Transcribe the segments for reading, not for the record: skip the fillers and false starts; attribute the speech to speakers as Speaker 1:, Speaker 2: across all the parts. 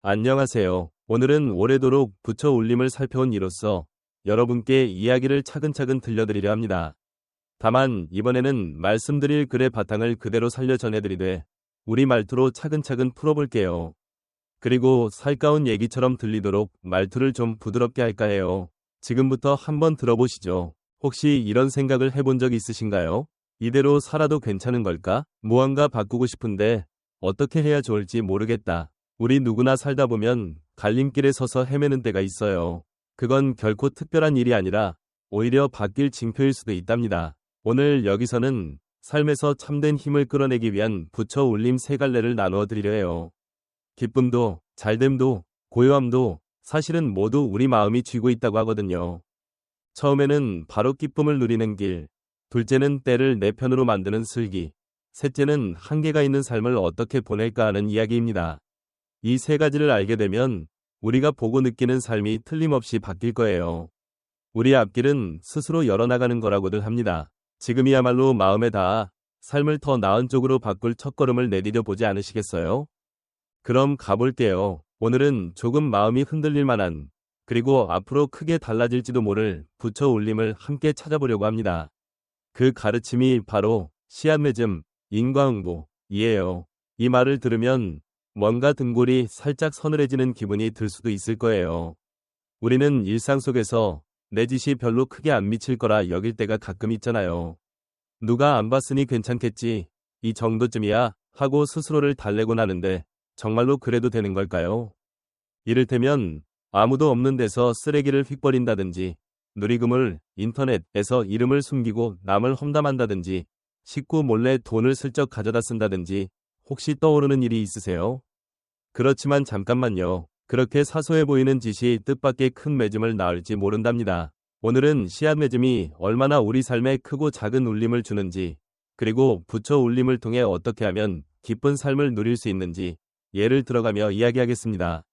Speaker 1: 안녕하세요. 오늘은 오래도록 부처 울림을 살펴온 이로써 여러분께 이야기를 차근차근 들려드리려 합니다. 다만 이번에는 말씀드릴 글의 바탕을 그대로 살려 전해드리되 우리 말투로 차근차근 풀어볼게요. 그리고 살가운 얘기처럼 들리도록 말투를 좀 부드럽게 할까 해요. 지금부터 한번 들어보시죠. 혹시 이런 생각을 해본 적 있으신가요? 이대로 살아도 괜찮은 걸까? 무언가 바꾸고 싶은데 어떻게 해야 좋을지 모르겠다. 우리 누구나 살다 보면 갈림길에 서서 헤매는 때가 있어요. 그건 결코 특별한 일이 아니라 오히려 바뀔 징표일 수도 있답니다. 오늘 여기서는 삶에서 참된 힘을 끌어내기 위한 부처 울림 세 갈래를 나누어 드리려 해요. 기쁨도, 잘됨도, 고요함도 사실은 모두 우리 마음이 쥐고 있다고 하거든요. 처음에는 바로 기쁨을 누리는 길, 둘째는 때를 내 편으로 만드는 슬기, 셋째는 한계가 있는 삶을 어떻게 보낼까 하는 이야기입니다. 이 세 가지를 알게 되면 우리가 보고 느끼는 삶이 틀림없이 바뀔 거예요. 우리 앞길은 스스로 열어나가는 거라고들 합니다. 지금이야말로 마음에 닿아 삶을 더 나은 쪽으로 바꿀 첫걸음을 내디뎌 보지 않으시겠어요? 그럼 가볼게요. 오늘은 조금 마음이 흔들릴 만한, 그리고 앞으로 크게 달라질지도 모를 부처 울림을 함께 찾아보려고 합니다. 그 가르침이 바로 씨앗맺음, 인과응보이에요. 이 말을 들으면 뭔가 등골이 살짝 서늘해지는 기분이 들 수도 있을 거예요. 우리는 일상 속에서 내 짓이 별로 크게 안 미칠 거라 여길 때가 가끔 있잖아요. 누가 안 봤으니 괜찮겠지, 이 정도쯤이야 하고 스스로를 달래곤 하는데 정말로 그래도 되는 걸까요? 이를테면 아무도 없는 데서 쓰레기를 휙버린다든지, 누리금을 인터넷에서 이름을 숨기고 남을 험담한다든지, 식구 몰래 돈을 슬쩍 가져다 쓴다든지, 혹시 떠오르는 일이 있으세요? 그렇지만 잠깐만요. 그렇게 사소해 보이는 짓이 뜻밖의 큰 맺음을 낳을지 모른답니다. 오늘은 씨앗 맺음이 얼마나 우리 삶에 크고 작은 울림을 주는지, 그리고 부처 울림을 통해 어떻게 하면 기쁜 삶을 누릴 수 있는지 예를 들어가며 이야기하겠습니다.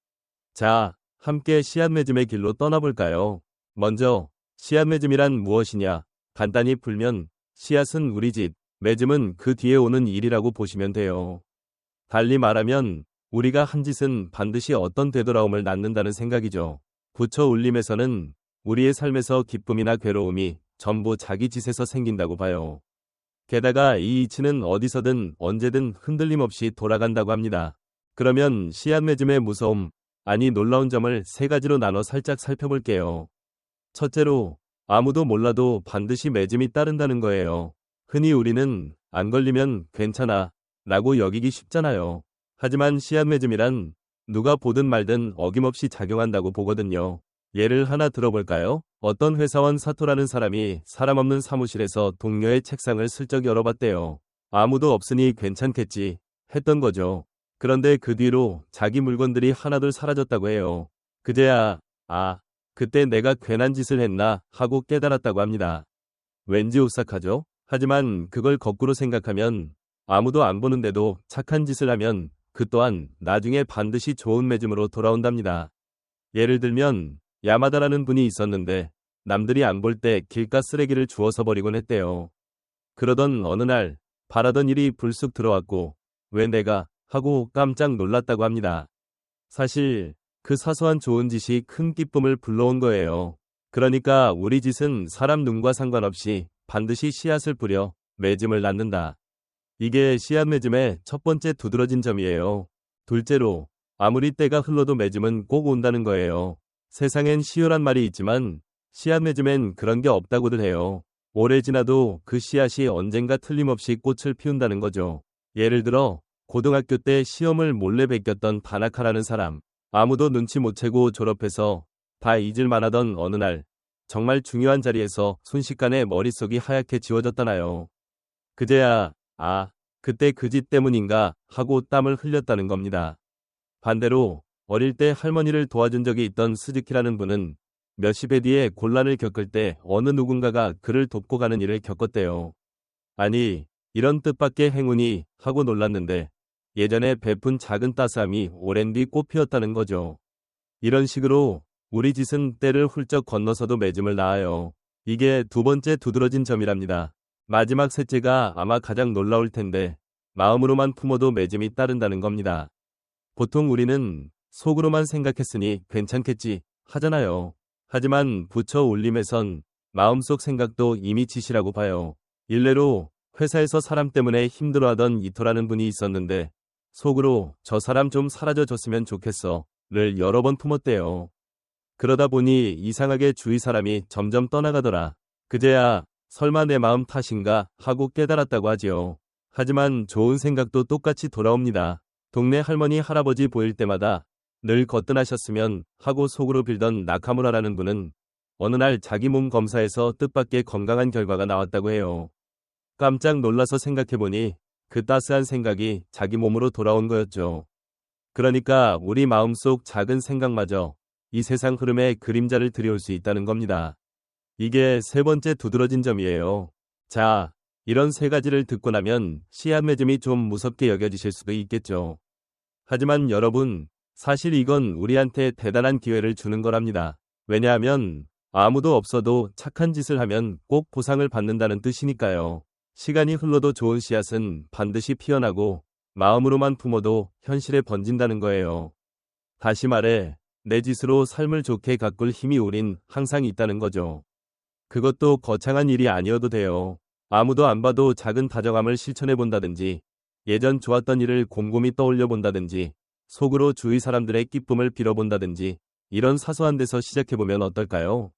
Speaker 1: 자, 함께 씨앗 맺음의 길로 떠나볼까요? 먼저 씨앗 맺음이란 무엇이냐? 간단히 풀면 씨앗은 우리 집, 맺음은 그 뒤에 오는 일이라고 보시면 돼요. 달리 말하면 우리가 한 짓은 반드시 어떤 되돌아옴을 낳는다는 생각이죠. 부처 울림에서는 우리의 삶에서 기쁨이나 괴로움이 전부 자기 짓에서 생긴다고 봐요. 게다가 이 이치는 어디서든 언제든 흔들림 없이 돌아간다고 합니다. 그러면 씨앗 맺음의 무서움, 아니 놀라운 점을 세 가지로 나눠 살짝 살펴볼게요. 첫째로, 아무도 몰라도 반드시 맺음이 따른다는 거예요. 흔히 우리는 안 걸리면 괜찮아 라고 여기기 쉽잖아요. 하지만 씨앗 맺음이란 누가 보든 말든 어김없이 작용한다고 보거든요. 예를 하나 들어볼까요? 어떤 회사원 사토라는 사람이 사람 없는 사무실에서 동료의 책상을 슬쩍 열어봤대요. 아무도 없으니 괜찮겠지 했던 거죠. 그런데 그 뒤로 자기 물건들이 하나둘 사라졌다고 해요. 그제야 그때 내가 괜한 짓을 했나 하고 깨달았다고 합니다. 왠지 오싹하죠? 하지만 그걸 거꾸로 생각하면 아무도 안 보는데도 착한 짓을 하면 그 또한 나중에 반드시 좋은 맺음으로 돌아온답니다. 예를 들면 야마다라는 분이 있었는데 남들이 안 볼 때 길가 쓰레기를 주워서 버리곤 했대요. 그러던 어느 날 바라던 일이 불쑥 들어왔고 왜 내가 하고 깜짝 놀랐다고 합니다. 사실 그 사소한 좋은 짓이 큰 기쁨을 불러온 거예요. 그러니까 우리 짓은 사람 눈과 상관없이 반드시 씨앗을 뿌려 맺음을 낳는다. 이게 씨앗 맺음의 첫 번째 두드러진 점이에요. 둘째로, 아무리 때가 흘러도 맺음은 꼭 온다는 거예요. 세상엔 시효란 말이 있지만 씨앗 맺음엔 그런 게 없다고들 해요. 오래 지나도 그 씨앗이 언젠가 틀림없이 꽃을 피운다는 거죠. 예를 들어 고등학교 때 시험을 몰래 베꼈던 다나카라는 사람. 아무도 눈치 못 채고 졸업해서 다 잊을 만하던 어느 날 정말 중요한 자리에서 순식간에 머릿속이 하얗게 지워졌잖아요. 그제야 그때 그 짓 때문인가 하고 땀을 흘렸다는 겁니다. 반대로 어릴 때 할머니를 도와준 적이 있던 스즈키라는 분은 몇십 해 뒤에 곤란을 겪을 때 어느 누군가가 그를 돕고 가는 일을 겪었대요. 아니, 이런 뜻밖의 행운이 하고 놀랐는데 예전에 베푼 작은 따스함이 오랜 뒤 꽃 피웠다는 거죠. 이런 식으로 우리 짓은 때를 훌쩍 건너서도 맺음을 낳아요. 이게 두 번째 두드러진 점이랍니다. 마지막 셋째가 아마 가장 놀라울 텐데 마음으로만 품어도 맺음이 따른다는 겁니다. 보통 우리는 속으로만 생각했으니 괜찮겠지 하잖아요. 하지만 부처 울림에선 마음속 생각도 이미 지시라고 봐요. 일례로 회사에서 사람 때문에 힘들어하던 이토라는 분이 있었는데 속으로 저 사람 좀 사라져 줬으면 좋겠어를 여러 번 품었대요. 그러다 보니 이상하게 주위 사람이 점점 떠나가더라. 그제야 설마 내 마음 탓인가 하고 깨달았다고 하지요. 하지만 좋은 생각도 똑같이 돌아옵니다. 동네 할머니 할아버지 보일 때마다 늘 거뜬하셨으면 하고 속으로 빌던 나카무라라는 분은 어느 날 자기 몸 검사에서 뜻밖의 건강한 결과가 나왔다고 해요. 깜짝 놀라서 생각해보니 그 따스한 생각이 자기 몸으로 돌아온 거였죠. 그러니까 우리 마음속 작은 생각마저 이 세상 흐름에 그림자를 들여올 수 있다는 겁니다. 이게 세 번째 두드러진 점이에요. 자, 이런 세 가지를 듣고 나면 씨앗맺음이 좀 무섭게 여겨지실 수도 있겠죠. 하지만 여러분, 사실 이건 우리한테 대단한 기회를 주는 거랍니다. 왜냐하면 아무도 없어도 착한 짓을 하면 꼭 보상을 받는다는 뜻이니까요. 시간이 흘러도 좋은 씨앗은 반드시 피어나고 마음으로만 품어도 현실에 번진다는 거예요. 다시 말해, 내 짓으로 삶을 좋게 가꿀 힘이 우린 항상 있다는 거죠. 그것도 거창한 일이 아니어도 돼요. 아무도 안 봐도 작은 다정함을 실천해 본다든지, 예전 좋았던 일을 곰곰이 떠올려 본다든지, 속으로 주위 사람들의 기쁨을 빌어본다든지, 이런 사소한 데서 시작해보면 어떨까요?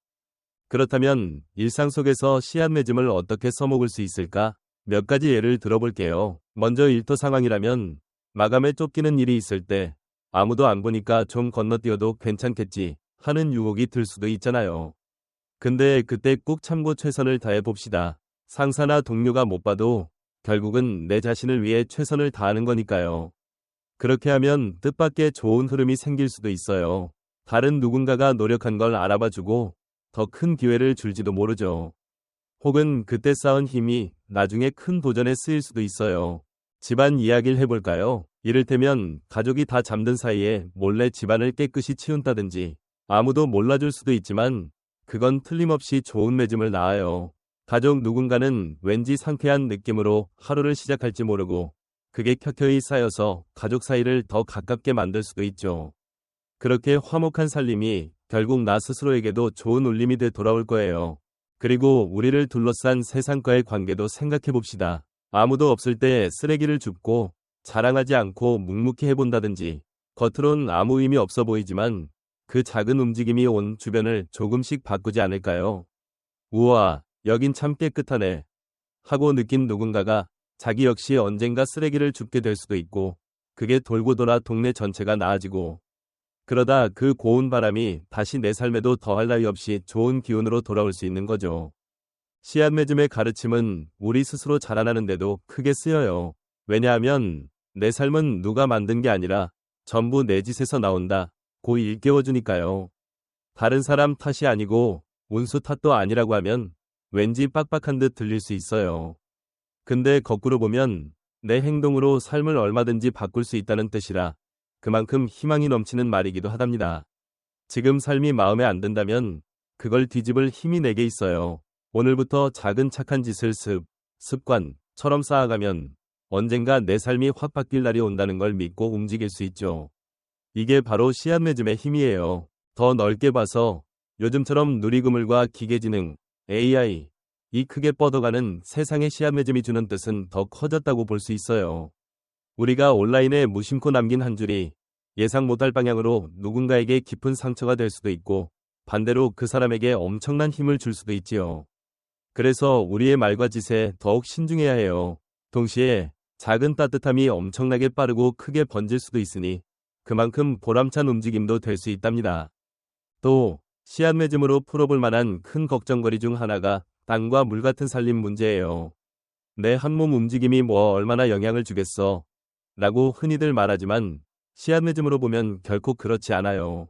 Speaker 1: 그렇다면 일상 속에서 씨앗 맺음을 어떻게 써먹을 수 있을까? 몇 가지 예를 들어볼게요. 먼저 일터 상황이라면 마감에 쫓기는 일이 있을 때 아무도 안 보니까 좀 건너뛰어도 괜찮겠지 하는 유혹이 들 수도 있잖아요. 근데 그때 꼭 참고 최선을 다해 봅시다. 상사나 동료가 못 봐도 결국은 내 자신을 위해 최선을 다하는 거니까요. 그렇게 하면 뜻밖의 좋은 흐름이 생길 수도 있어요. 다른 누군가가 노력한 걸 알아봐주고 더 큰 기회를 줄지도 모르죠. 혹은 그때 쌓은 힘이 나중에 큰 도전에 쓰일 수도 있어요. 집안 이야기를 해볼까요? 이를테면 가족이 다 잠든 사이에 몰래 집안을 깨끗이 치운다든지 아무도 몰라줄 수도 있지만 그건 틀림없이 좋은 맺음을 낳아요. 가족 누군가는 왠지 상쾌한 느낌으로 하루를 시작할지 모르고 그게 켜켜이 쌓여서 가족 사이를 더 가깝게 만들 수도 있죠. 그렇게 화목한 살림이 결국 나 스스로에게도 좋은 울림이 돼 돌아올 거예요. 그리고 우리를 둘러싼 세상과의 관계도 생각해 봅시다. 아무도 없을 때 쓰레기를 줍고 자랑하지 않고 묵묵히 해본다든지 겉으론 아무 의미 없어 보이지만 그 작은 움직임이 온 주변을 조금씩 바꾸지 않을까요? 우와, 여긴 참 깨끗하네 하고 느낀 누군가가 자기 역시 언젠가 쓰레기를 줍게 될 수도 있고 그게 돌고 돌아 동네 전체가 나아지고 그러다 그 고운 바람이 다시 내 삶에도 더할 나위 없이 좋은 기운으로 돌아올 수 있는 거죠. 씨앗 맺음의 가르침은 우리 스스로 자라나는데도 크게 쓰여요. 왜냐하면 내 삶은 누가 만든 게 아니라 전부 내 짓에서 나온다. 고 일깨워주니까요. 다른 사람 탓이 아니고 운수 탓도 아니라고 하면 왠지 빡빡한 듯 들릴 수 있어요. 근데 거꾸로 보면 내 행동으로 삶을 얼마든지 바꿀 수 있다는 뜻이라 그만큼 희망이 넘치는 말이기도 하답니다. 지금 삶이 마음에 안 든다면 그걸 뒤집을 힘이 내게 있어요. 오늘부터 작은 착한 짓을 습관처럼 쌓아가면 언젠가 내 삶이 확 바뀔 날이 온다는 걸 믿고 움직일 수 있죠. 이게 바로 씨앗 맺음의 힘이에요. 더 넓게 봐서 요즘처럼 누리그물과 기계지능, AI, 이 크게 뻗어가는 세상의 씨앗 맺음이 주는 뜻은 더 커졌다고 볼 수 있어요. 우리가 온라인에 무심코 남긴 한 줄이 예상 못할 방향으로 누군가에게 깊은 상처가 될 수도 있고 반대로 그 사람에게 엄청난 힘을 줄 수도 있지요. 그래서 우리의 말과 짓에 더욱 신중해야 해요. 동시에 작은 따뜻함이 엄청나게 빠르고 크게 번질 수도 있으니 그만큼 보람찬 움직임도 될 수 있답니다. 또 씨앗 맺음으로 풀어볼 만한 큰 걱정거리 중 하나가 땅과 물 같은 살림 문제예요. 내 한 몸 움직임이 뭐 얼마나 영향을 주겠어 라고 흔히들 말하지만 씨앗 맺음으로 보면 결코 그렇지 않아요.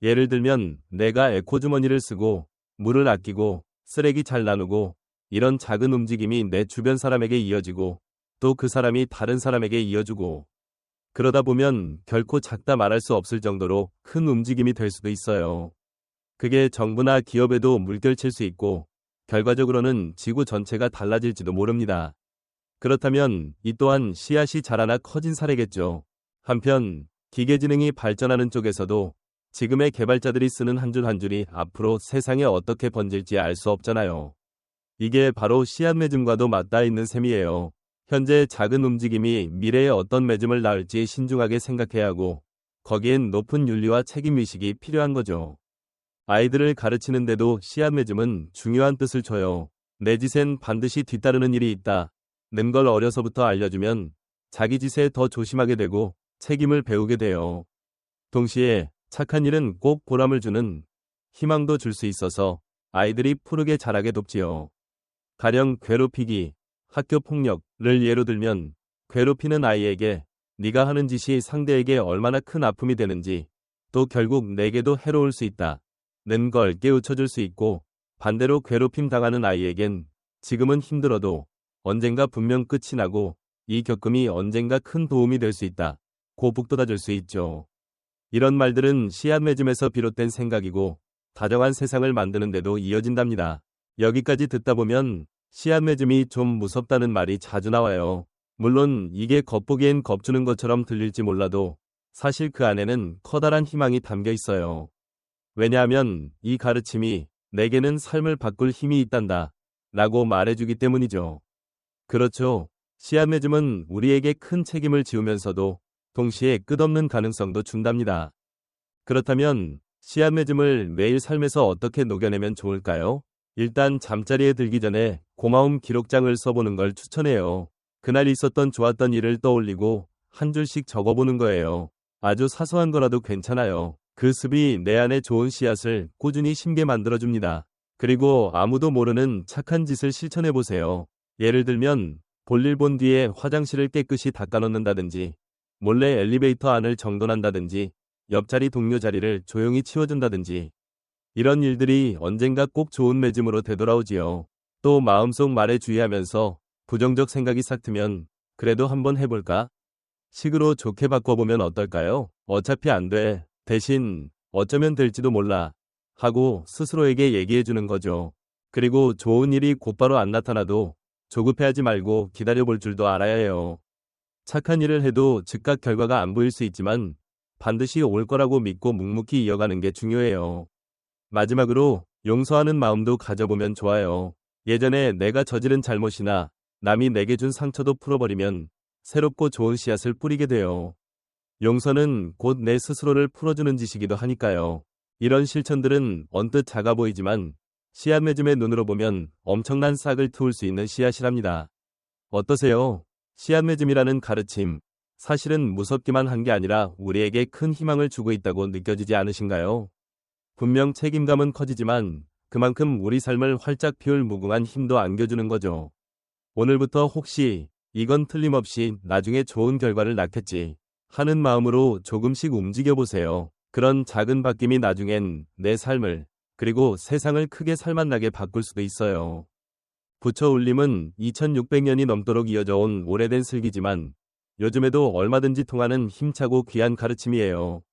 Speaker 1: 예를 들면 내가 에코주머니를 쓰고 물을 아끼고 쓰레기 잘 나누고 이런 작은 움직임이 내 주변 사람에게 이어지고 또 그 사람이 다른 사람에게 이어주고 그러다 보면 결코 작다 말할 수 없을 정도로 큰 움직임이 될 수도 있어요. 그게 정부나 기업에도 물결칠 수 있고 결과적으로는 지구 전체가 달라질지도 모릅니다. 그렇다면 이 또한 씨앗이 자라나 커진 사례겠죠. 한편 기계지능이 발전하는 쪽에서도 지금의 개발자들이 쓰는 한 줄 한 줄이 앞으로 세상에 어떻게 번질지 알 수 없잖아요. 이게 바로 씨앗 맺음과도 맞닿아 있는 셈이에요. 현재 작은 움직임이 미래에 어떤 맺음을 낳을지 신중하게 생각해야 하고 거기엔 높은 윤리와 책임의식이 필요한 거죠. 아이들을 가르치는데도 씨앗 맺음은 중요한 뜻을 줘요. 내 짓엔 반드시 뒤따르는 일이 있다. 는 걸 어려서부터 알려주면 자기 짓에 더 조심하게 되고 책임을 배우게 돼요. 동시에 착한 일은 꼭 보람을 주는 희망도 줄 수 있어서 아이들이 푸르게 자라게 돕지요. 가령 괴롭히기, 학교 폭력을 예로 들면 괴롭히는 아이에게 네가 하는 짓이 상대에게 얼마나 큰 아픔이 되는지 또 결국 내게도 해로울 수 있다. 는 걸 깨우쳐줄 수 있고 반대로 괴롭힘 당하는 아이에겐 지금은 힘들어도 언젠가 분명 끝이 나고 이 겪음이 언젠가 큰 도움이 될 수 있다. 고 북돋아줄 수 있죠. 이런 말들은 씨앗 맺음에서 비롯된 생각이고 다정한 세상을 만드는 데도 이어진답니다. 여기까지 듣다 보면 씨앗 맺음이 좀 무섭다는 말이 자주 나와요. 물론 이게 겉보기엔 겁주는 것처럼 들릴지 몰라도 사실 그 안에는 커다란 희망이 담겨 있어요. 왜냐하면 이 가르침이 내게는 삶을 바꿀 힘이 있단다 라고 말해주기 때문이죠. 그렇죠. 씨앗 맺음은 우리에게 큰 책임을 지우면서도 동시에 끝없는 가능성도 준답니다. 그렇다면 씨앗 맺음을 매일 삶에서 어떻게 녹여내면 좋을까요? 일단 잠자리에 들기 전에 고마움 기록장을 써보는 걸 추천해요. 그날 있었던 좋았던 일을 떠올리고 한 줄씩 적어보는 거예요. 아주 사소한 거라도 괜찮아요. 그 습이 내 안에 좋은 씨앗을 꾸준히 심게 만들어줍니다. 그리고 아무도 모르는 착한 짓을 실천해보세요. 예를 들면 볼일 본 뒤에 화장실을 깨끗이 닦아놓는다든지 몰래 엘리베이터 안을 정돈한다든지 옆자리 동료 자리를 조용히 치워준다든지 이런 일들이 언젠가 꼭 좋은 맺음으로 되돌아오지요. 또 마음속 말에 주의하면서 부정적 생각이 싹 트면 그래도 한번 해볼까? 식으로 좋게 바꿔보면 어떨까요? 어차피 안 돼. 대신 어쩌면 될지도 몰라. 하고 스스로에게 얘기해주는 거죠. 그리고 좋은 일이 곧바로 안 나타나도 조급해하지 말고 기다려볼 줄도 알아야 해요. 착한 일을 해도 즉각 결과가 안 보일 수 있지만 반드시 올 거라고 믿고 묵묵히 이어가는 게 중요해요. 마지막으로 용서하는 마음도 가져보면 좋아요. 예전에 내가 저지른 잘못이나 남이 내게 준 상처도 풀어버리면 새롭고 좋은 씨앗을 뿌리게 돼요. 용서는 곧 내 스스로를 풀어주는 짓이기도 하니까요. 이런 실천들은 언뜻 작아 보이지만 씨앗 맺음의 눈으로 보면 엄청난 싹을 트울 수 있는 씨앗이랍니다. 어떠세요? 씨앗 맺음이라는 가르침, 사실은 무섭기만 한 게 아니라 우리에게 큰 희망을 주고 있다고 느껴지지 않으신가요? 분명 책임감은 커지지만 그만큼 우리 삶을 활짝 피울 무궁한 힘도 안겨주는 거죠. 오늘부터 혹시 이건 틀림없이 나중에 좋은 결과를 낳겠지 하는 마음으로 조금씩 움직여보세요. 그런 작은 바뀜이 나중엔 내 삶을 그리고 세상을 크게 살맛나게 바꿀 수도 있어요. 부처 울림은 2600년이 넘도록 이어져 온 오래된 슬기지만 요즘에도 얼마든지 통하는 힘차고 귀한 가르침이에요.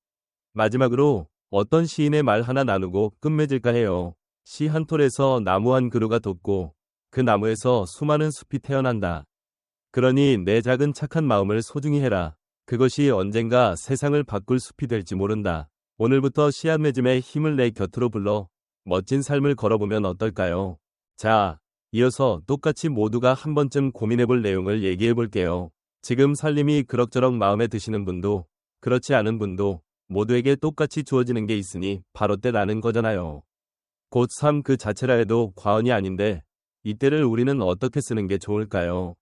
Speaker 1: 마지막으로 어떤 시인의 말 하나 나누고 끝맺을까 해요. 시 한 톨에서 나무 한 그루가 돋고 그 나무에서 수많은 숲이 태어난다. 그러니 내 작은 착한 마음을 소중히 해라. 그것이 언젠가 세상을 바꿀 숲이 될지 모른다. 오늘부터 씨앗 맺음의 힘을 내 곁으로 불러 멋진 삶을 걸어보면 어떨까요? 자, 이어서 똑같이 모두가 한 번쯤 고민해볼 내용을 얘기해볼게요. 지금 살림이 그럭저럭 마음에 드시는 분도 그렇지 않은 분도 모두에게 똑같이 주어지는 게 있으니 바로 때라는 거잖아요. 곧 삶 그 자체라 해도 과언이 아닌데 이때를 우리는 어떻게 쓰는 게 좋을까요?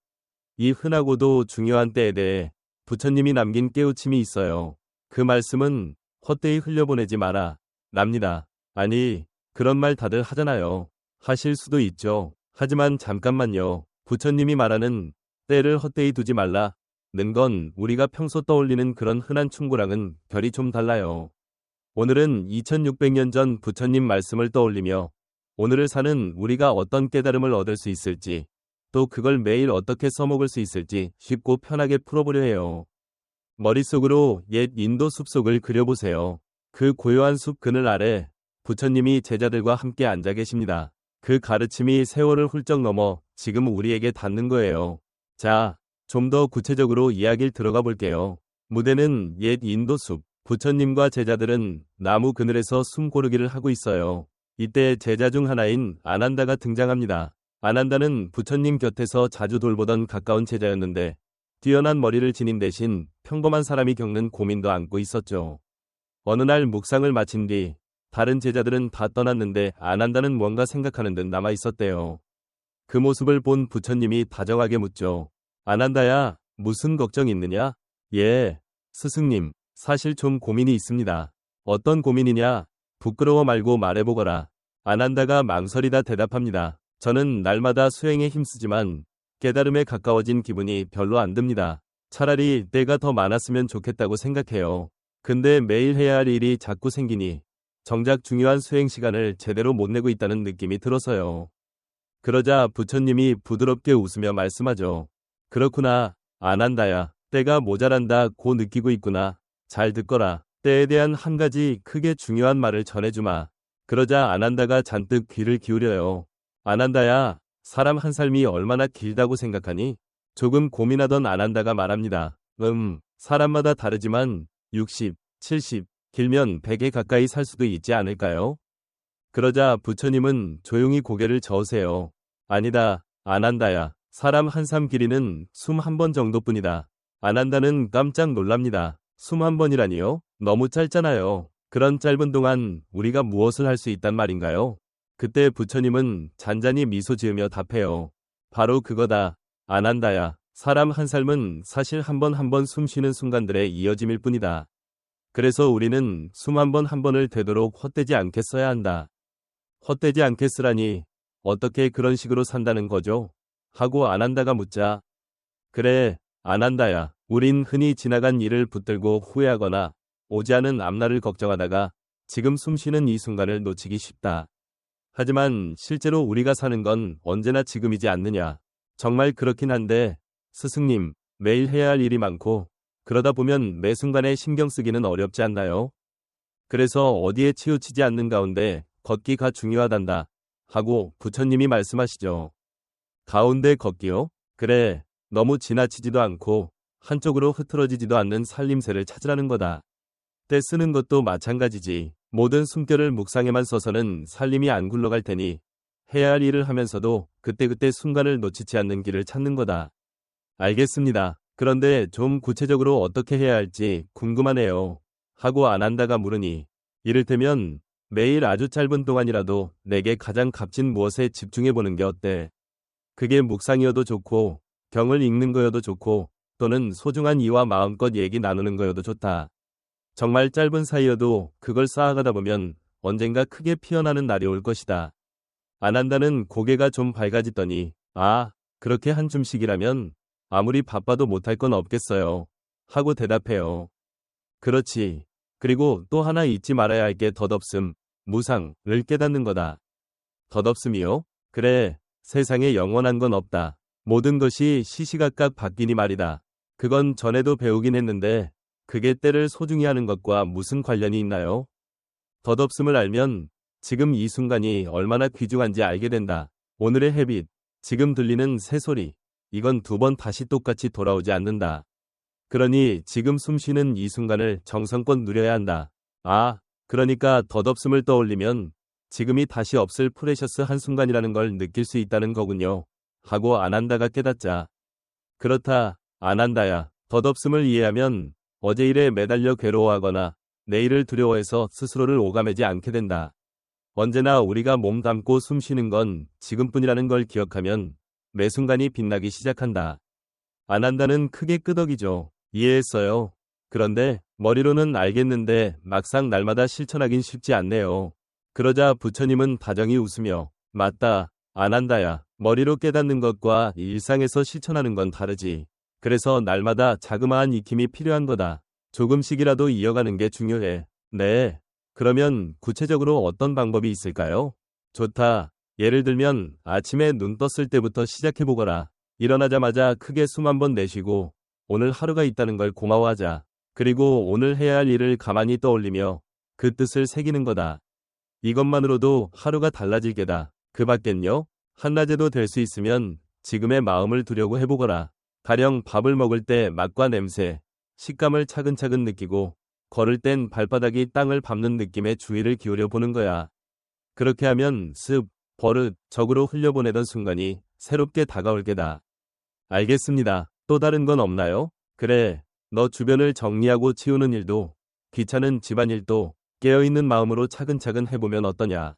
Speaker 1: 이 흔하고도 중요한 때에 대해 부처님이 남긴 깨우침이 있어요. 그 말씀은 헛되이 흘려보내지 마라 랍니다. 아니, 그런 말 다들 하잖아요. 하실 수도 있죠. 하지만 잠깐만요. 부처님이 말하는 때를 헛되이 두지 말라 는 건 우리가 평소 떠올리는 그런 흔한 충고랑은 결이 좀 달라요. 오늘은 2600년 전 부처님 말씀을 떠올리며 오늘을 사는 우리가 어떤 깨달음을 얻을 수 있을지 또 그걸 매일 어떻게 써먹을 수 있을지 쉽고 편하게 풀어보려 해요. 머릿속으로 옛 인도 숲속을 그려보세요. 그 고요한 숲 그늘 아래 부처님이 제자들과 함께 앉아 계십니다. 그 가르침이 세월을 훌쩍 넘어 지금 우리에게 닿는 거예요. 자, 좀 더 구체적으로 이야기를 들어가 볼게요. 무대는 옛 인도숲. 부처님과 제자들은 나무 그늘에서 숨 고르기를 하고 있어요. 이때 제자 중 하나인 아난다가 등장합니다. 아난다는 부처님 곁에서 자주 돌보던 가까운 제자였는데 뛰어난 머리를 지닌 대신 평범한 사람이 겪는 고민도 안고 있었죠. 어느 날 묵상을 마친 뒤 다른 제자들은 다 떠났는데 아난다는 뭔가 생각하는 듯 남아 있었대요. 그 모습을 본 부처님이 다정하게 묻죠. 아난다야, 무슨 걱정 있느냐? 예, 스승님, 사실 좀 고민이 있습니다. 어떤 고민이냐? 부끄러워 말고 말해보거라. 아난다가 망설이다 대답합니다. 저는 날마다 수행에 힘쓰지만 깨달음에 가까워진 기분이 별로 안 듭니다. 차라리 때가 더 많았으면 좋겠다고 생각해요. 근데 매일 해야 할 일이 자꾸 생기니 정작 중요한 수행 시간을 제대로 못 내고 있다는 느낌이 들어서요. 그러자 부처님이 부드럽게 웃으며 말씀하죠. 그렇구나, 아난다야. 때가 모자란다고 느끼고 있구나. 잘 듣거라. 때에 대한 한 가지 크게 중요한 말을 전해주마. 그러자 아난다가 잔뜩 귀를 기울여요. 아난다야, 사람 한 삶이 얼마나 길다고 생각하니? 조금 고민하던 아난다가 말합니다. 사람마다 다르지만 60, 70, 길면 100에 가까이 살 수도 있지 않을까요? 그러자 부처님은 조용히 고개를 저으세요. 아니다, 아난다야. 사람 한 삶 길이는 숨 한 번 정도뿐이다. 아난다는 깜짝 놀랍니다. 숨 한 번이라니요? 너무 짧잖아요. 그런 짧은 동안 우리가 무엇을 할 수 있단 말인가요? 그때 부처님은 잔잔히 미소 지으며 답해요. 바로 그거다. 아난다야. 사람 한 삶은 사실 한 번 한 번 숨 쉬는 순간들의 이어짐일 뿐이다. 그래서 우리는 숨 한 번 한 번을 되도록 헛되지 않게 써야 한다. 헛되지 않게 쓰라니 어떻게 그런 식으로 산다는 거죠? 하고 아난다가 묻자. 그래, 아난다야. 우린 흔히 지나간 일을 붙들고 후회하거나 오지 않은 앞날을 걱정하다가 지금 숨 쉬는 이 순간을 놓치기 쉽다. 하지만 실제로 우리가 사는 건 언제나 지금이지 않느냐. 정말 그렇긴 한데 스승님, 매일 해야 할 일이 많고 그러다 보면 매 순간에 신경 쓰기는 어렵지 않나요? 그래서 어디에 치우치지 않는 가운데 걷기가 중요하단다. 하고 부처님이 말씀하시죠. 가운데 걷기요? 그래, 너무 지나치지도 않고 한쪽으로 흐트러지지도 않는 살림새를 찾으라는 거다. 때 쓰는 것도 마찬가지지. 모든 숨결을 묵상에만 써서는 살림이 안 굴러갈 테니 해야 할 일을 하면서도 그때그때 순간을 놓치지 않는 길을 찾는 거다. 알겠습니다. 그런데 좀 구체적으로 어떻게 해야 할지 궁금하네요. 하고 아난다가 물으니 이를테면 매일 아주 짧은 동안이라도 내게 가장 값진 무엇에 집중해보는 게 어때? 그게 묵상이어도 좋고 경을 읽는 거여도 좋고 또는 소중한 이와 마음껏 얘기 나누는 거여도 좋다. 정말 짧은 사이여도 그걸 쌓아가다 보면 언젠가 크게 피어나는 날이 올 것이다. 아난다는 고개가 좀 밝아지더니 그렇게 한 줌씩이라면 아무리 바빠도 못할 건 없겠어요. 하고 대답해요. 그렇지. 그리고 또 하나 잊지 말아야 할 게 덧없음, 무상을 깨닫는 거다. 덧없음이요? 그래, 세상에 영원한 건 없다. 모든 것이 시시각각 바뀌니 말이다. 그건 전에도 배우긴 했는데 그게 때를 소중히 하는 것과 무슨 관련이 있나요? 덧없음을 알면 지금 이 순간이 얼마나 귀중한지 알게 된다. 오늘의 햇빛, 지금 들리는 새소리, 이건 두 번 다시 똑같이 돌아오지 않는다. 그러니 지금 숨 쉬는 이 순간을 정성껏 누려야 한다. 그러니까 덧없음을 떠올리면 지금이 다시 없을 프레셔스 한순간이라는 걸 느낄 수 있다는 거군요. 하고 아난다가 깨닫자. 그렇다, 아난다야. 덧없음을 이해하면 어제 일에 매달려 괴로워하거나 내일을 두려워해서 스스로를 오가매지 않게 된다. 언제나 우리가 몸 담고 숨 쉬는 건 지금뿐이라는 걸 기억하면 매 순간이 빛나기 시작한다. 아난다는 크게 끄덕이죠. 이해했어요. 그런데 머리로는 알겠는데 막상 날마다 실천하긴 쉽지 않네요. 그러자 부처님은 다정히 웃으며 맞다, 아난다야. 머리로 깨닫는 것과 일상에서 실천하는 건 다르지. 그래서 날마다 자그마한 익힘이 필요한 거다. 조금씩이라도 이어가는 게 중요해. 네. 그러면 구체적으로 어떤 방법이 있을까요? 좋다. 예를 들면 아침에 눈 떴을 때부터 시작해보거라. 일어나자마자 크게 숨 한 번 내쉬고 오늘 하루가 있다는 걸 고마워하자. 그리고 오늘 해야 할 일을 가만히 떠올리며 그 뜻을 새기는 거다. 이것만으로도 하루가 달라질 게다. 그 밖엔요? 한낮에도 될 수 있으면 지금의 마음을 두려고 해보거라. 가령 밥을 먹을 때 맛과 냄새, 식감을 차근차근 느끼고 걸을 땐 발바닥이 땅을 밟는 느낌에 주의를 기울여 보는 거야. 그렇게 하면 습, 버릇, 적으로 흘려보내던 순간이 새롭게 다가올 게다. 알겠습니다. 또 다른 건 없나요? 그래, 너 주변을 정리하고 치우는 일도, 귀찮은 집안일도 깨어있는 마음으로 차근차근 해보면 어떠냐.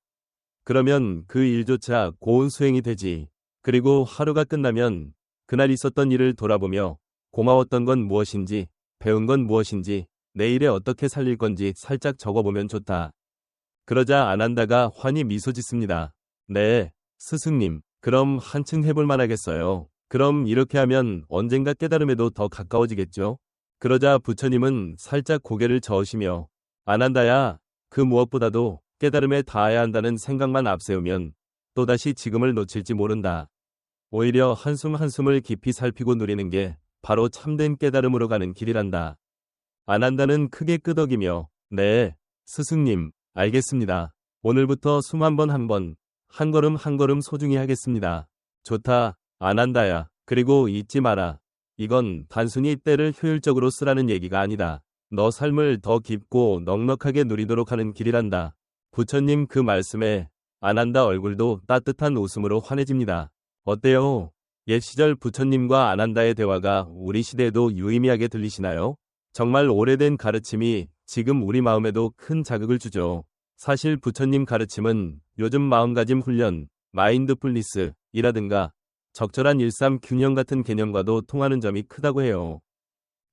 Speaker 1: 그러면 그 일조차 고운 수행이 되지. 그리고 하루가 끝나면 그날 있었던 일을 돌아보며 고마웠던 건 무엇인지, 배운 건 무엇인지, 내일에 어떻게 살릴 건지 살짝 적어보면 좋다. 그러자 안한다가 환히 미소 짓습니다. 네, 스승님. 그럼 한층 해볼 만하겠어요. 그럼 이렇게 하면 언젠가 깨달음에도 더 가까워지겠죠? 그러자 부처님은 살짝 고개를 저으시며 안한다야, 그 무엇보다도 깨달음에 닿아야 한다는 생각만 앞세우면 또다시 지금을 놓칠지 모른다. 오히려 한숨 한숨을 깊이 살피고 누리는 게 바로 참된 깨달음으로 가는 길이란다. 안한다는 크게 끄덕이며 네, 스승님, 알겠습니다. 오늘부터 숨 한 번 한 걸음 한 걸음 소중히 하겠습니다. 좋다, 안한다야. 그리고 잊지 마라. 이건 단순히 때를 효율적으로 쓰라는 얘기가 아니다. 너 삶을 더 깊고 넉넉하게 누리도록 하는 길이란다. 부처님 그 말씀에 안한다 얼굴도 따뜻한 웃음으로 환해집니다. 어때요? 옛 시절 부처님과 안한다의 대화가 우리 시대에도 유의미하게 들리시나요? 정말 오래된 가르침이 지금 우리 마음에도 큰 자극을 주죠. 사실 부처님 가르침은 요즘 마음가짐 훈련, 마인드풀니스이라든가 적절한 일삼 균형 같은 개념과도 통하는 점이 크다고 해요.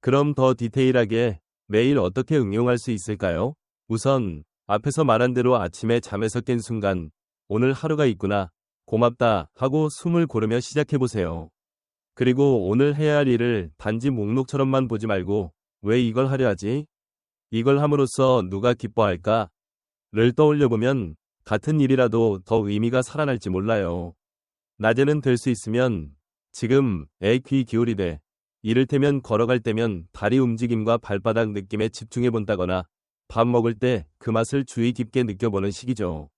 Speaker 1: 그럼 더 디테일하게 매일 어떻게 응용할 수 있을까요? 우선 앞에서 말한 대로 아침에 잠에서 깬 순간 오늘 하루가 있구나, 고맙다 하고 숨을 고르며 시작해보세요. 그리고 오늘 해야 할 일을 단지 목록처럼만 보지 말고 왜 이걸 하려 하지? 이걸 함으로써 누가 기뻐할까? 를 떠올려보면 같은 일이라도 더 의미가 살아날지 몰라요. 낮에는 될 수 있으면 지금에 귀 기울이되 이를테면 걸어갈 때면 다리 움직임과 발바닥 느낌에 집중해 본다거나 밥 먹을 때 그 맛을 주의 깊게 느껴보는 시기죠.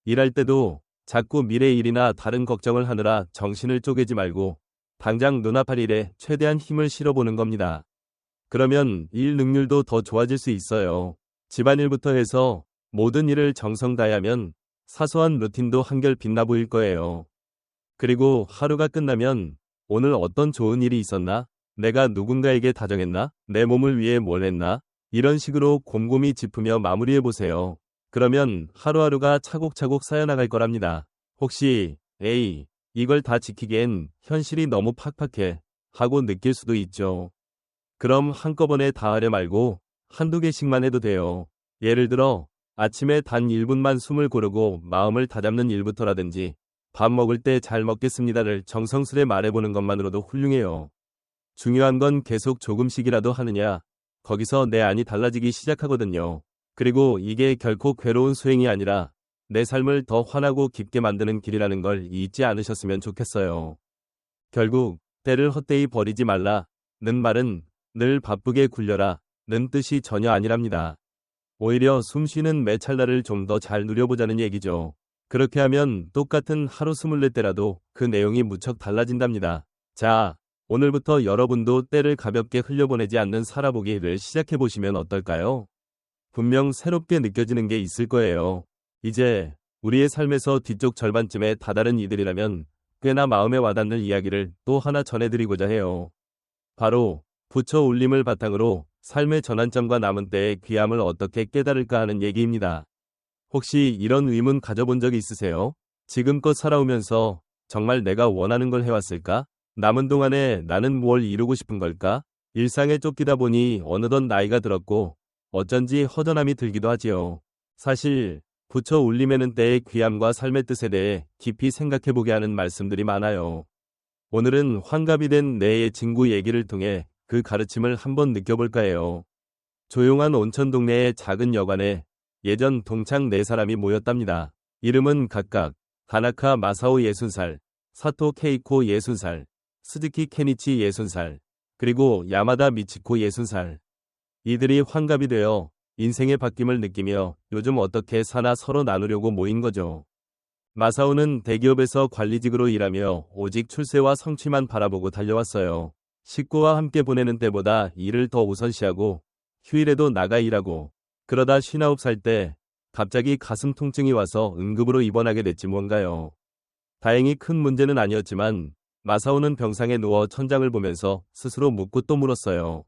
Speaker 1: 일할 때도 자꾸 미래 일이나 다른 걱정을 하느라 정신을 쪼개지 말고 당장 눈앞 할 일에 최대한 힘을 실어보는 겁니다. 그러면 일 능률도 더 좋아질 수 있어요. 집안일부터 해서 모든 일을 정성 다하면 사소한 루틴도 한결 빛나 보일 거예요. 그리고 하루가 끝나면 오늘 어떤 좋은 일이 있었나? 내가 누군가에게 다정했나? 내 몸을 위해 뭘 했나? 이런 식으로 곰곰이 짚으며 마무리해보세요. 그러면 하루하루가 차곡차곡 쌓여나갈 거랍니다. 혹시 에이, 이걸 다 지키기엔 현실이 너무 팍팍해 하고 느낄 수도 있죠. 그럼 한꺼번에 다 하려 말고 한두 개씩만 해도 돼요. 예를 들어 아침에 단 1분만 숨을 고르고 마음을 다잡는 일부터라든지 밥 먹을 때 잘 먹겠습니다를 정성스레 말해보는 것만으로도 훌륭해요. 중요한 건 계속 조금씩이라도 하느냐, 거기서 내 안이 달라지기 시작하거든요. 그리고 이게 결코 괴로운 수행이 아니라 내 삶을 더 환하고 깊게 만드는 길이라는 걸 잊지 않으셨으면 좋겠어요. 결국 때를 헛되이 버리지 말라 는 말은 늘 바쁘게 굴려라 는 뜻이 전혀 아니랍니다. 오히려 숨쉬는 매 찰나를 좀 더 잘 누려보자는 얘기죠. 그렇게 하면 똑같은 하루 24때라도 그 내용이 무척 달라진답니다. 자, 오늘부터 여러분도 때를 가볍게 흘려보내지 않는 살아보기를 시작해보시면 어떨까요? 분명 새롭게 느껴지는 게 있을 거예요. 이제 우리의 삶에서 뒤쪽 절반쯤에 다다른 이들이라면 꽤나 마음에 와닿는 이야기를 또 하나 전해드리고자 해요. 바로 부처 울림을 바탕으로 삶의 전환점과 남은 때의 귀함을 어떻게 깨달을까 하는 얘기입니다. 혹시 이런 의문 가져본 적 있으세요? 지금껏 살아오면서 정말 내가 원하는 걸 해왔을까? 남은 동안에 나는 뭘 이루고 싶은 걸까? 일상에 쫓기다 보니 어느덧 나이가 들었고 어쩐지 허전함이 들기도 하지요. 사실 부처 울림에는 때의 귀함과 삶의 뜻에 대해 깊이 생각해보게 하는 말씀들이 많아요. 오늘은 환갑이 된 내의 친구 얘기를 통해 그 가르침을 한번 느껴볼까 해요. 조용한 온천 동네의 작은 여관에 예전 동창 4사람이 모였답니다. 이름은 각각 다나카 마사오 60살, 사토 케이코 60살, 스즈키 케니치 60살, 그리고 야마다 미치코 60살. 이들이 환갑이 되어 인생의 바뀜을 느끼며 요즘 어떻게 사나 서로 나누려고 모인 거죠. 마사오는 대기업에서 관리직으로 일하며 오직 출세와 성취만 바라보고 달려왔어요. 식구와 함께 보내는 때보다 일을 더 우선시하고 휴일에도 나가 일하고 그러다 59살 때 갑자기 가슴 통증이 와서 응급으로 입원하게 됐지 뭔가요. 다행히 큰 문제는 아니었지만 마사오는 병상에 누워 천장을 보면서 스스로 묻고 또 물었어요.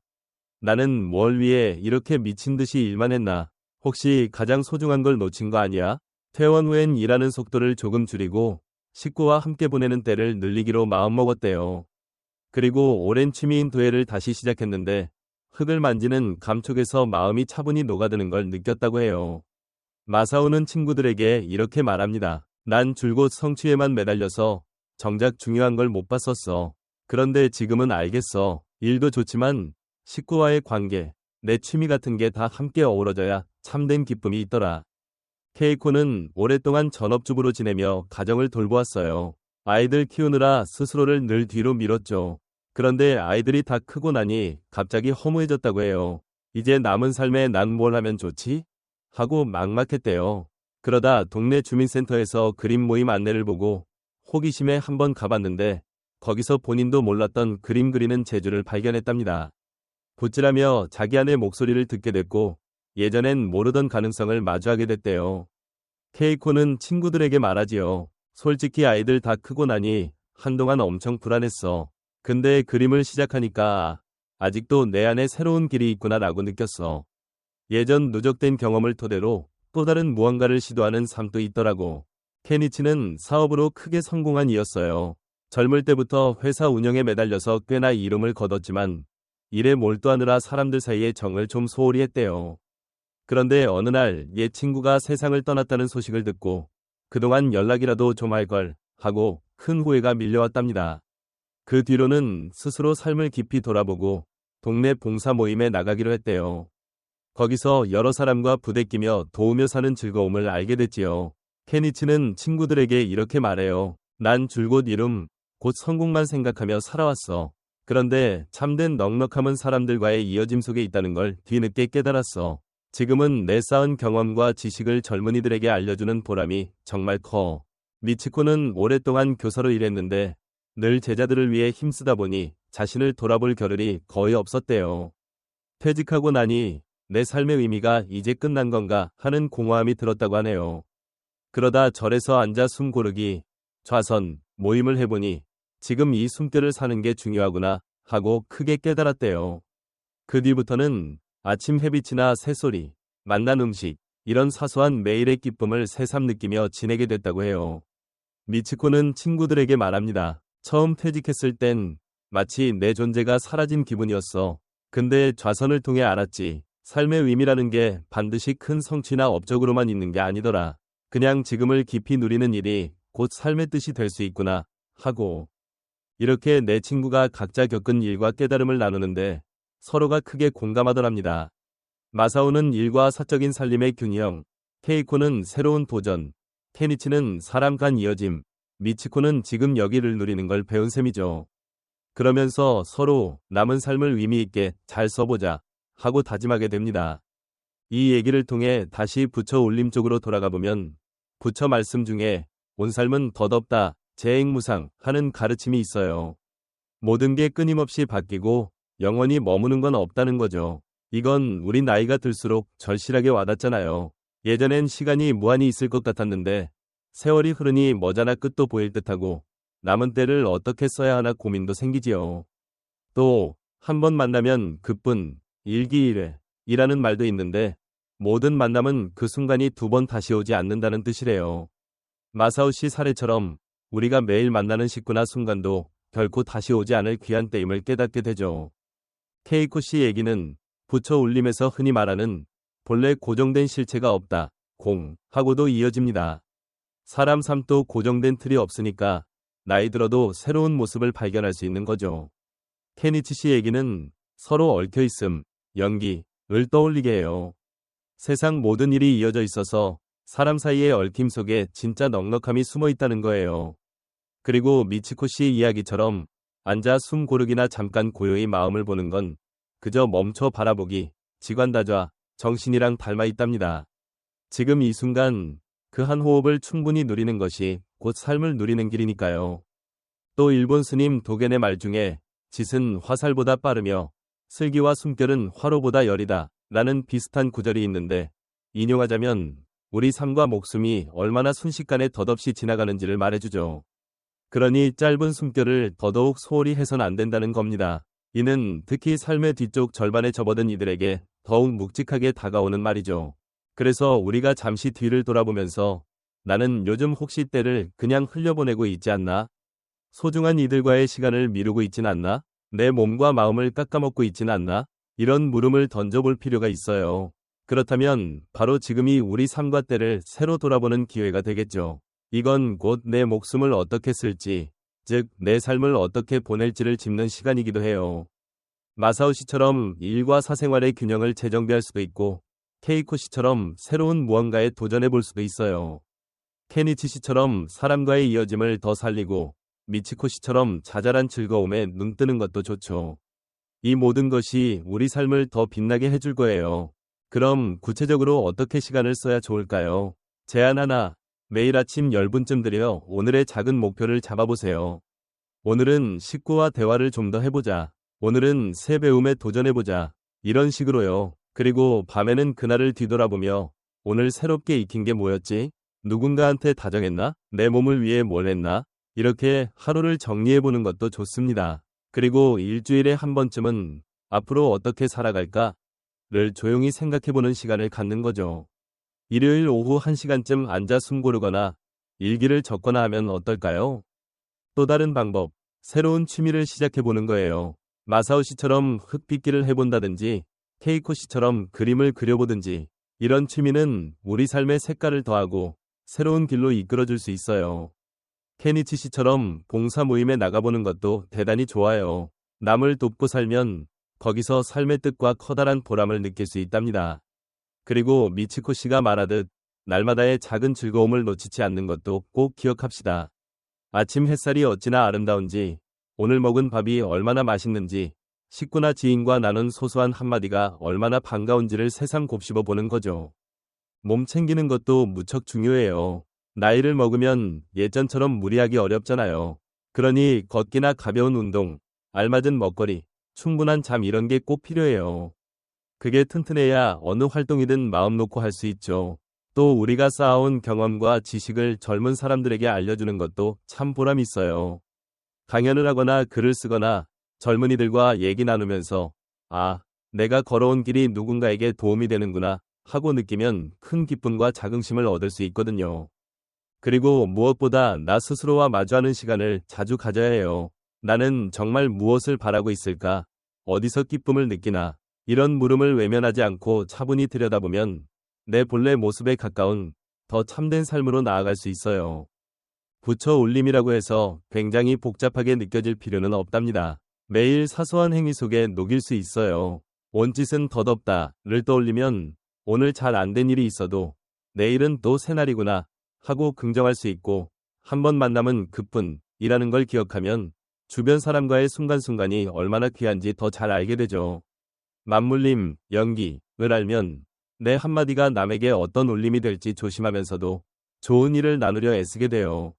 Speaker 1: 나는 뭘 위해 이렇게 미친 듯이 일만 했나? 혹시 가장 소중한 걸 놓친 거 아니야? 퇴원 후엔 일하는 속도를 조금 줄이고 식구와 함께 보내는 때를 늘리기로 마음먹었대요. 그리고 오랜 취미인 도예를 다시 시작했는데 흙을 만지는 감촉에서 마음이 차분히 녹아드는 걸 느꼈다고 해요. 마사오는 친구들에게 이렇게 말합니다. 난 줄곧 성취에만 매달려서 정작 중요한 걸 못 봤었어. 그런데 지금은 알겠어. 일도 좋지만 식구와의 관계, 내 취미 같은 게 다 함께 어우러져야 참된 기쁨이 있더라. 케이코는 오랫동안 전업주부로 지내며 가정을 돌보았어요. 아이들 키우느라 스스로를 늘 뒤로 밀었죠. 그런데 아이들이 다 크고 나니 갑자기 허무해졌다고 해요. 이제 남은 삶에 난 뭘 하면 좋지? 하고 막막했대요. 그러다 동네 주민센터에서 그림 모임 안내를 보고 호기심에 한번 가봤는데 거기서 본인도 몰랐던 그림 그리는 재주를 발견했답니다. 붓질하며 자기 안의 목소리를 듣게 됐고 예전엔 모르던 가능성을 마주하게 됐대요. 케이코는 친구들에게 말하지요. 솔직히 아이들 다 크고 나니 한동안 엄청 불안했어. 근데 그림을 시작하니까 아직도 내 안에 새로운 길이 있구나라고 느꼈어. 예전 누적된 경험을 토대로 또 다른 무언가를 시도하는 삶도 있더라고. 케니치는 사업으로 크게 성공한 이였어요. 젊을 때부터 회사 운영에 매달려서 꽤나 이름을 거뒀지만 일에 몰두하느라 사람들 사이에 정을 좀 소홀히 했대요. 그런데 어느 날 옛 친구가 세상을 떠났다는 소식을 듣고 그동안 연락이라도 좀 할 걸 하고 큰 후회가 밀려왔답니다. 그 뒤로는 스스로 삶을 깊이 돌아보고 동네 봉사 모임에 나가기로 했대요. 거기서 여러 사람과 부대끼며 도우며 사는 즐거움을 알게 됐지요. 케니치는 친구들에게 이렇게 말해요. 난 줄곧 이룸, 곧 성공만 생각하며 살아왔어. 그런데 참된 넉넉함은 사람들과의 이어짐 속에 있다는 걸 뒤늦게 깨달았어. 지금은 내 쌓은 경험과 지식을 젊은이들에게 알려주는 보람이 정말 커. 미치코는 오랫동안 교사로 일했는데 늘 제자들을 위해 힘쓰다 보니 자신을 돌아볼 겨를이 거의 없었대요. 퇴직하고 나니 내 삶의 의미가 이제 끝난 건가 하는 공허함이 들었다고 하네요. 그러다 절에서 앉아 숨 고르기, 좌선, 모임을 해보니 지금 이 숨결을 사는 게 중요하구나 하고 크게 깨달았대요. 그 뒤부터는 아침 햇빛이나 새소리, 맛난 음식, 이런 사소한 매일의 기쁨을 새삼 느끼며 지내게 됐다고 해요. 미치코는 친구들에게 말합니다. 처음 퇴직했을 땐 마치 내 존재가 사라진 기분이었어. 근데 좌선을 통해 알았지. 삶의 의미라는 게 반드시 큰 성취나 업적으로만 있는 게 아니더라. 그냥 지금을 깊이 누리는 일이 곧 삶의 뜻이 될 수 있구나 하고. 이렇게 내 친구가 각자 겪은 일과 깨달음을 나누는데 서로가 크게 공감하더랍니다. 마사오는 일과 사적인 살림의 균형, 케이코는 새로운 도전, 케니치는 사람 간 이어짐, 미치코는 지금 여기를 누리는 걸 배운 셈이죠. 그러면서 서로 남은 삶을 의미 있게 잘 써보자 하고 다짐하게 됩니다. 이 얘기를 통해 다시 부처 올림 쪽으로 돌아가 보면 부처 말씀 중에 온 삶은 덧없다, 재행무상 하는 가르침이 있어요. 모든 게 끊임없이 바뀌고 영원히 머무는 건 없다는 거죠. 이건 우리 나이가 들수록 절실하게 와닿잖아요. 예전엔 시간이 무한히 있을 것 같았는데 세월이 흐르니 머지않아 끝도 보일 듯하고 남은 때를 어떻게 써야 하나 고민도 생기지요. 또 한 번 만나면 그뿐, 일기일회 이라는 말도 있는데 모든 만남은 그 순간이 두 번 다시 오지 않는다는 뜻이래요. 마사오 씨 사례처럼 우리가 매일 만나는 식구나 순간도 결코 다시 오지 않을 귀한 때임을 깨닫게 되죠. 케이코 씨 얘기는 부처 울림에서 흔히 말하는 본래 고정된 실체가 없다, 하고도 이어집니다. 사람 삶도 고정된 틀이 없으니까 나이 들어도 새로운 모습을 발견할 수 있는 거죠. 케니치 씨 얘기는 서로 얽혀있음, 연기를 떠올리게 해요. 세상 모든 일이 이어져 있어서 사람 사이의 얽힘 속에 진짜 넉넉함이 숨어 있다는 거예요. 그리고 미치코 씨 이야기처럼 앉아 숨 고르기나 잠깐 고요히 마음을 보는 건 그저 멈춰 바라보기, 지관다좌, 정신이랑 닮아 있답니다. 지금 이 순간 그 한 호흡을 충분히 누리는 것이 곧 삶을 누리는 길이니까요. 또 일본 스님 도겐의 말 중에 짓은 화살보다 빠르며 슬기와 숨결은 화로보다 여리다 라는 비슷한 구절이 있는데 인용하자면 우리 삶과 목숨이 얼마나 순식간에 덧없이 지나가는지를 말해주죠. 그러니 짧은 숨결을 더더욱 소홀히 해선 안 된다는 겁니다. 이는 특히 삶의 뒤쪽 절반에 접어든 이들에게 더욱 묵직하게 다가오는 말이죠. 그래서 우리가 잠시 뒤를 돌아보면서 나는 요즘 혹시 때를 그냥 흘려보내고 있지 않나? 소중한 이들과의 시간을 미루고 있진 않나? 내 몸과 마음을 깎아먹고 있진 않나? 이런 물음을 던져볼 필요가 있어요. 그렇다면 바로 지금이 우리 삶과 때를 새로 돌아보는 기회가 되겠죠. 이건 곧 내 목숨을 어떻게 쓸지, 즉 내 삶을 어떻게 보낼지를 짚는 시간이기도 해요. 마사오 씨처럼 일과 사생활의 균형을 재정비할 수도 있고 케이코 씨처럼 새로운 무언가에 도전해 볼 수도 있어요. 케니치 씨처럼 사람과의 이어짐을 더 살리고 미치코 씨처럼 자잘한 즐거움에 눈뜨는 것도 좋죠. 이 모든 것이 우리 삶을 더 빛나게 해줄 거예요. 그럼 구체적으로 어떻게 시간을 써야 좋을까요? 제안 하나, 매일 아침 10분쯤 들여 오늘의 작은 목표를 잡아보세요. 오늘은 식구와 대화를 좀 더 해보자. 오늘은 새 배움에 도전해보자. 이런 식으로요. 그리고 밤에는 그날을 뒤돌아보며 오늘 새롭게 익힌 게 뭐였지? 누군가한테 다정했나? 내 몸을 위해 뭘 했나? 이렇게 하루를 정리해보는 것도 좋습니다. 그리고 일주일에 한 번쯤은 앞으로 어떻게 살아갈까? 를 조용히 생각해보는 시간을 갖는 거죠. 일요일 오후 1시간쯤 앉아 숨 고르거나 일기를 적거나 하면 어떨까요? 또 다른 방법, 새로운 취미를 시작해보는 거예요. 마사오 씨처럼 흙빚기를 해본다든지 케이코 씨처럼 그림을 그려보든지 이런 취미는 우리 삶의 색깔을 더하고 새로운 길로 이끌어줄 수 있어요. 케니치 씨처럼 봉사 모임에 나가보는 것도 대단히 좋아요. 남을 돕고 살면 거기서 삶의 뜻과 커다란 보람을 느낄 수 있답니다. 그리고 미치코 씨가 말하듯 날마다의 작은 즐거움을 놓치지 않는 것도 꼭 기억합시다. 아침 햇살이 어찌나 아름다운지, 오늘 먹은 밥이 얼마나 맛있는지, 식구나 지인과 나눈 소소한 한마디가 얼마나 반가운지를 새삼 곱씹어 보는 거죠. 몸 챙기는 것도 무척 중요해요. 나이를 먹으면 예전처럼 무리하기 어렵잖아요. 그러니 걷기나 가벼운 운동, 알맞은 먹거리, 충분한 잠 이런 게 꼭 필요해요. 그게 튼튼해야 어느 활동이든 마음 놓고 할 수 있죠. 또 우리가 쌓아온 경험과 지식을 젊은 사람들에게 알려주는 것도 참 보람 있어요. 강연을 하거나 글을 쓰거나 젊은이들과 얘기 나누면서 아, 내가 걸어온 길이 누군가에게 도움이 되는구나 하고 느끼면 큰 기쁨과 자긍심을 얻을 수 있거든요. 그리고 무엇보다 나 스스로와 마주하는 시간을 자주 가져야 해요. 나는 정말 무엇을 바라고 있을까? 어디서 기쁨을 느끼나? 이런 물음을 외면하지 않고 차분히 들여다보면 내 본래 모습에 가까운 더 참된 삶으로 나아갈 수 있어요. 붙여 올림이라고 해서 굉장히 복잡하게 느껴질 필요는 없답니다. 매일 사소한 행위 속에 녹일 수 있어요. 원짓은 덧없다를 떠올리면 오늘 잘 안 된 일이 있어도 내일은 또 새날이구나 하고 긍정할 수 있고 한 번 만남은 그뿐이라는 걸 기억하면 주변 사람과의 순간순간이 얼마나 귀한지 더 잘 알게 되죠. 맞물림, 연기를 알면 내 한마디가 남에게 어떤 울림이 될지 조심하면서도 좋은 일을 나누려 애쓰게 돼요.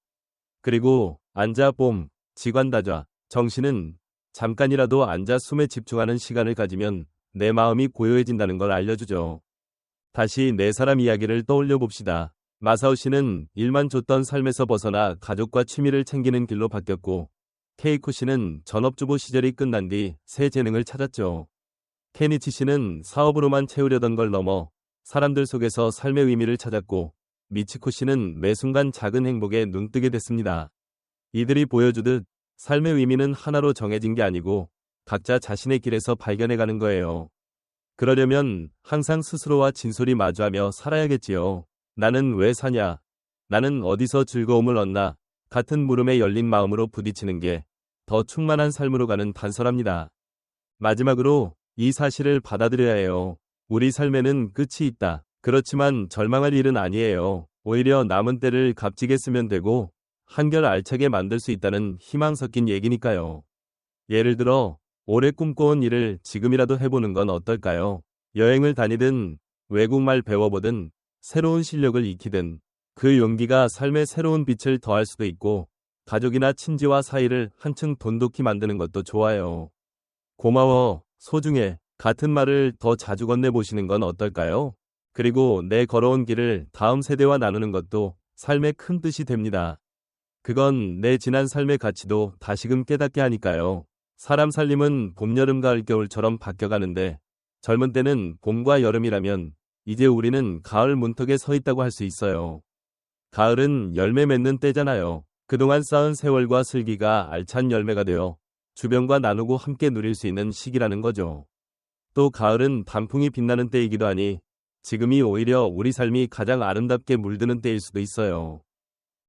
Speaker 1: 그리고 앉아 봄, 지관다좌, 정신은 잠깐이라도 앉아 숨에 집중하는 시간을 가지면 내 마음이 고요해진다는 걸 알려주죠. 다시 내 사람 이야기를 떠올려 봅시다. 마사오 씨는 일만 줬던 삶에서 벗어나 가족과 취미를 챙기는 길로 바뀌었고 케이코 씨는 전업주부 시절이 끝난 뒤 새 재능을 찾았죠. 케니치 씨는 사업으로만 채우려던 걸 넘어 사람들 속에서 삶의 의미를 찾았고 미치코 씨는 매 순간 작은 행복에 눈뜨게 됐습니다. 이들이 보여주듯 삶의 의미는 하나로 정해진 게 아니고 각자 자신의 길에서 발견해가는 거예요. 그러려면 항상 스스로와 진솔히 마주하며 살아야겠지요. 나는 왜 사냐? 나는 어디서 즐거움을 얻나? 같은 물음에 열린 마음으로 부딪히는 게 더 충만한 삶으로 가는 단서랍니다. 마지막으로 이 사실을 받아들여야 해요. 우리 삶에는 끝이 있다. 그렇지만 절망할 일은 아니에요. 오히려 남은 때를 값지게 쓰면 되고 한결 알차게 만들 수 있다는 희망 섞인 얘기니까요. 예를 들어 오래 꿈꿔온 일을 지금이라도 해보는 건 어떨까요? 여행을 다니든 외국말 배워보든 새로운 실력을 익히든 그 용기가 삶에 새로운 빛을 더할 수도 있고 가족이나 친지와 사이를 한층 돈독히 만드는 것도 좋아요. 고마워, 소중해 같은 말을 더 자주 건네보시는 건 어떨까요? 그리고 내 걸어온 길을 다음 세대와 나누는 것도 삶의 큰 뜻이 됩니다. 그건 내 지난 삶의 가치도 다시금 깨닫게 하니까요. 사람 살림은 봄, 여름, 가을, 겨울처럼 바뀌어가는데 젊은 때는 봄과 여름이라면 이제 우리는 가을 문턱에 서 있다고 할 수 있어요. 가을은 열매 맺는 때잖아요. 그동안 쌓은 세월과 슬기가 알찬 열매가 되어 주변과 나누고 함께 누릴 수 있는 시기라는 거죠. 또 가을은 단풍이 빛나는 때이기도 하니 지금이 오히려 우리 삶이 가장 아름답게 물드는 때일 수도 있어요.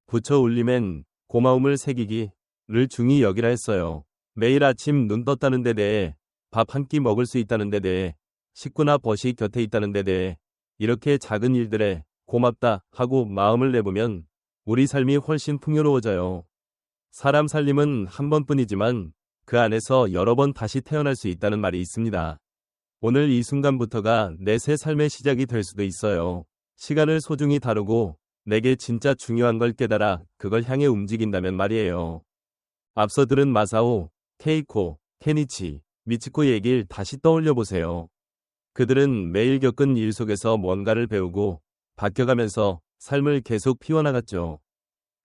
Speaker 1: 부처 울림엔 고마움을 새기기를 중히 여기라 했어요. 매일 아침 눈 떴다는 데 대해, 밥 한 끼 먹을 수 있다는 데 대해, 식구나 벗이 곁에 있다는 데 대해 이렇게 작은 일들에 고맙다 하고 마음을 내보면 우리 삶이 훨씬 풍요로워져요. 사람 살림은 한 번뿐이지만 그 안에서 여러 번 다시 태어날 수 있다는 말이 있습니다. 오늘 이 순간부터가 내 새 삶의 시작이 될 수도 있어요. 시간을 소중히 다루고 내게 진짜 중요한 걸 깨달아 그걸 향해 움직인다면 말이에요. 앞서 들은 마사오, 케이코, 케니치, 미치코 얘기를 다시 떠올려 보세요. 그들은 매일 겪은 일 속에서 뭔가를 배우고 바뀌어가면서 삶을 계속 피워나갔죠.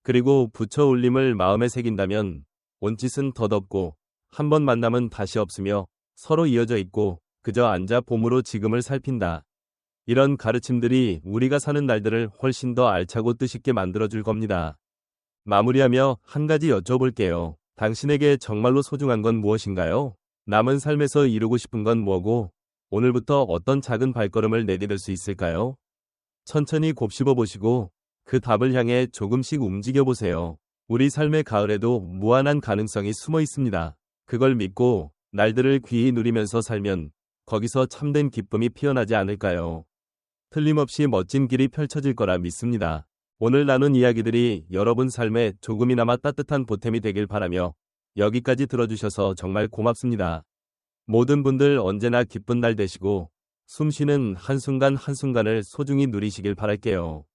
Speaker 1: 그리고 부처 울림을 마음에 새긴다면 온짓은 덧없고 한 번 만남은 다시 없으며 서로 이어져 있고 그저 앉아 봄으로 지금을 살핀다. 이런 가르침들이 우리가 사는 날들을 훨씬 더 알차고 뜻있게 만들어줄 겁니다. 마무리하며 한 가지 여쭤볼게요. 당신에게 정말로 소중한 건 무엇인가요? 남은 삶에서 이루고 싶은 건 뭐고 오늘부터 어떤 작은 발걸음을 내디딜 수 있을까요? 천천히 곱씹어 보시고 그 답을 향해 조금씩 움직여 보세요. 우리 삶의 가을에도 무한한 가능성이 숨어 있습니다. 그걸 믿고 날들을 귀히 누리면서 살면 거기서 참된 기쁨이 피어나지 않을까요? 틀림없이 멋진 길이 펼쳐질 거라 믿습니다. 오늘 나눈 이야기들이 여러분 삶에 조금이나마 따뜻한 보탬이 되길 바라며 여기까지 들어주셔서 정말 고맙습니다. 모든 분들 언제나 기쁜 날 되시고 숨쉬는 한순간 한순간을 소중히 누리시길 바랄게요.